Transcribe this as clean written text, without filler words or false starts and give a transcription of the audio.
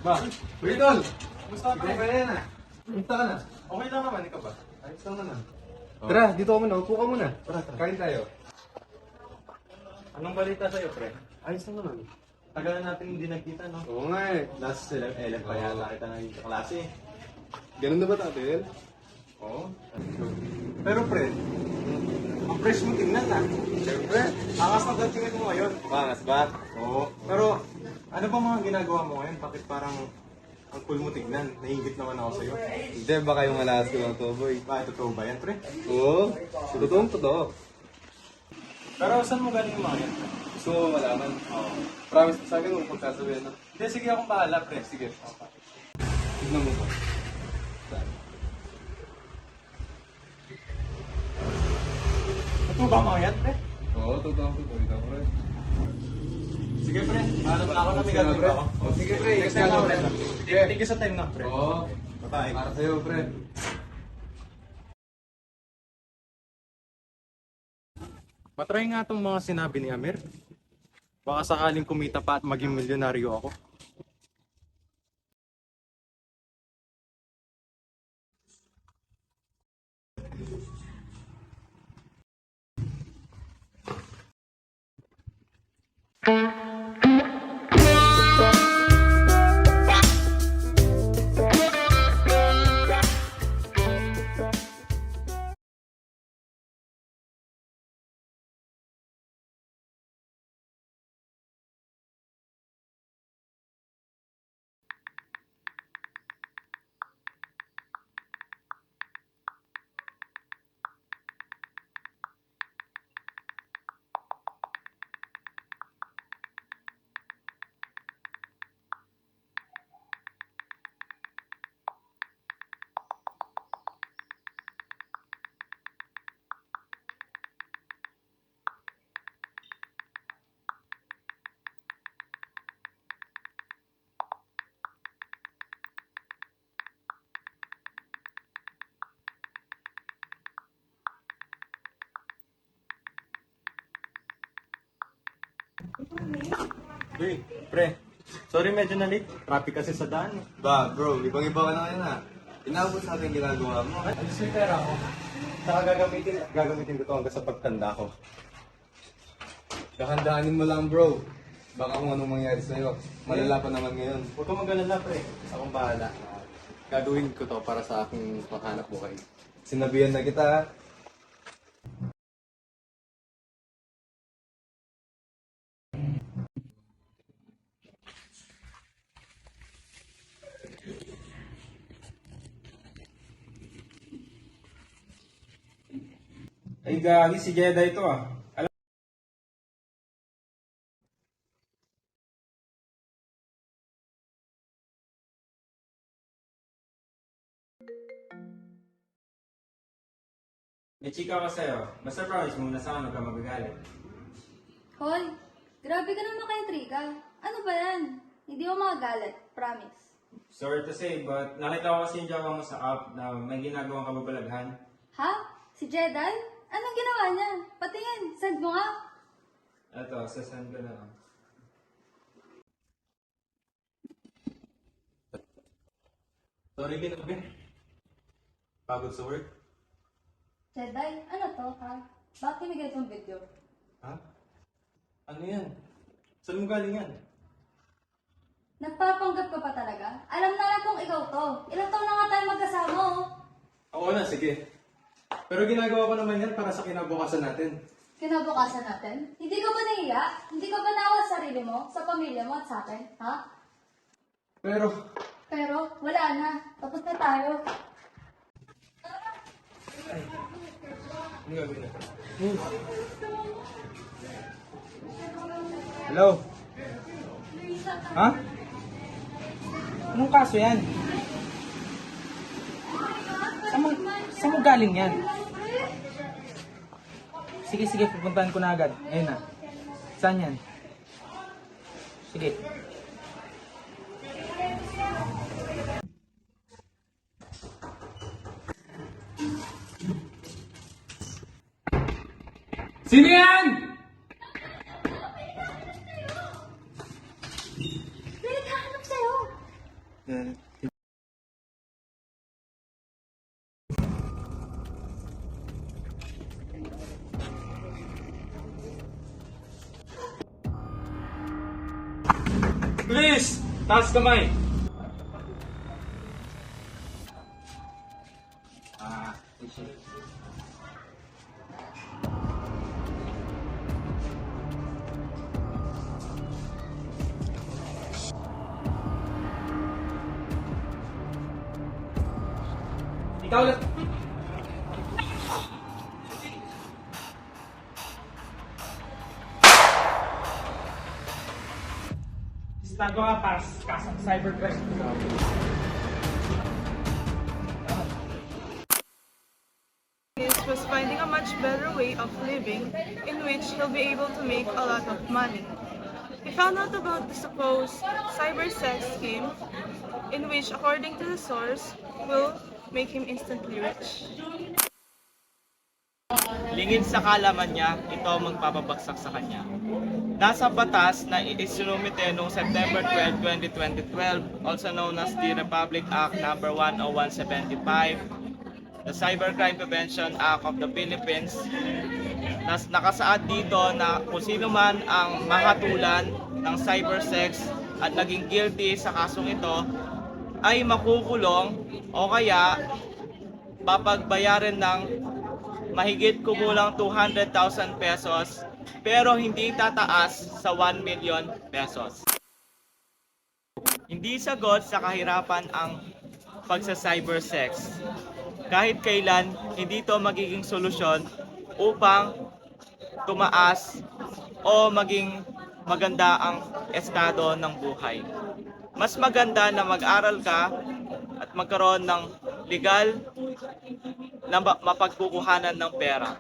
Ba? Uy, Tol! Kumusta ka? Ikaw ba yan ah? Kumusta ka na? Okay lang naman, ikaw ba? Ayos lang naman. Oh. Tara, dito ka muna. Upo ka muna. Tara, kain tayo. Anong balita sa'yo, pre? Ayos lang naman. Tagal na natin hindi nagkita, no? Oo nga eh. Last LF pa yata kita ng klase. Ganun na ba tatil? Oo. Pero pre, ang fresh mo tingnan na. Siyempre. Angas na datingin mo ngayon. Pangas ba? Oo. Pero, ano ba mga ginagawa mo ngayon? Bakit parang ang cool mo tignan? Naiingit naman ako sa'yo. Hindi, baka yung alas ko lang to, boy. Bakit totoo ba yan, pre? Oo. Totoong totoo. Pero saan mo galing yung mga yan? Gusto mo malaman? Oo. Promise sa akin kung pagsasabihin na. Hindi, sige akong bahala, pre. Sige. Tignan mo to. Saan? Totoo ba mga yan, pre? Oo, totoong totoo. Ikaw, pre. Sige, pre. Hanap na ako na may Sige, gagawin pre. ako. Oh, sige, pre. Next time Sige, ako, pre. pre. Sige. Thank you sa time na, pre. Oo. Bye-bye. Para sa'yo, pre. Matry nga itong mga sinabi ni Amir. Baka sakaling kumita pa at maging milyonaryo ako. Uy, pre. Sorry medyo na late. Traffic kasi sa daan. Ba, bro, ibang-iba ka na ngayon ah. Inaabot sa ating ginagawa mo. Alis may pera ako. Saka gagamitin ko to hanggang sa pagtanda ko. Dahan-dahanin mo lang, bro. Baka kung anong mangyari sa'yo. Malala pa naman ngayon. Huwag kang mag-alala, pre. Akong bahala. Gagawin ko to para sa aking panghanap buhay. Sinabihan na kita ah. Ay, gagi si Jedi ito ah. May chika ko sa'yo. Basta promise mo na sa ano ka magagalit. Hoy, grabe ka naman kay Trika. Ano ba yan? Hindi mo makagalit, promise. Sorry to say, but nakita ko kasi yung jawa mo sa app na may ginagawang kababalaghan. Ha? Si Jedi? Anong ginawa niya? Patingin, send mo nga. Eto, sasend ko na lang. Sorry, ginabi. Pagod sa work? Jedi, ano to, ha? Bakit may ganitong video? Ha? Ano yan? Saan mo galing yan? Nagpapanggap ka pa talaga? Alam na lang kung ikaw to. Ilang taon na nga tayo magkasama, oh. Oo na, sige. Pero ginagawa ko naman yan para sa kinabukasan natin. Kinabukasan natin? Hindi ka ba nahiya? Hindi ka ba naawa sa sarili mo, sa pamilya mo at sa akin, ha? Pero, Pero, wala na. Tapos na tayo. ano gagawin natin? Hello? Ha? Anong kaso yan? Saan mo galing yan? Sige, sige, pupuntahan ko na agad. Ayun na. Saan yan? Sige. Sino yan? Pinaghahanap sa'yo. Please! Taas kamay! Ikaw ulit. Ginagawa para sa kasang cybercrime. Was finding a much better way of living in which he'll be able to make a lot of money. He found out about the supposed cyber sex scheme in which, according to the source, will make him instantly rich. Lingid sa kalaman niya, ito ang magpapabagsak sa kanya. Nasa batas na isinumite noong September 12, 2012, also known as the Republic Act No. 10175, the Cybercrime Prevention Act of the Philippines, nakasaad dito na kung sino man ang mahatulan ng cybersex at naging guilty sa kasong ito ay makukulong o kaya papagbayaran ng mahigit kumulang 200,000 pesos pero hindi tataas sa 1 million pesos. Hindi sagot sa kahirapan ang pagsa-cybersex. Kahit kailan, hindi ito magiging solusyon upang tumaas o maging maganda ang estado ng buhay. Mas maganda na mag-aral ka at magkaroon ng legal na mapagkukuhanan ng pera.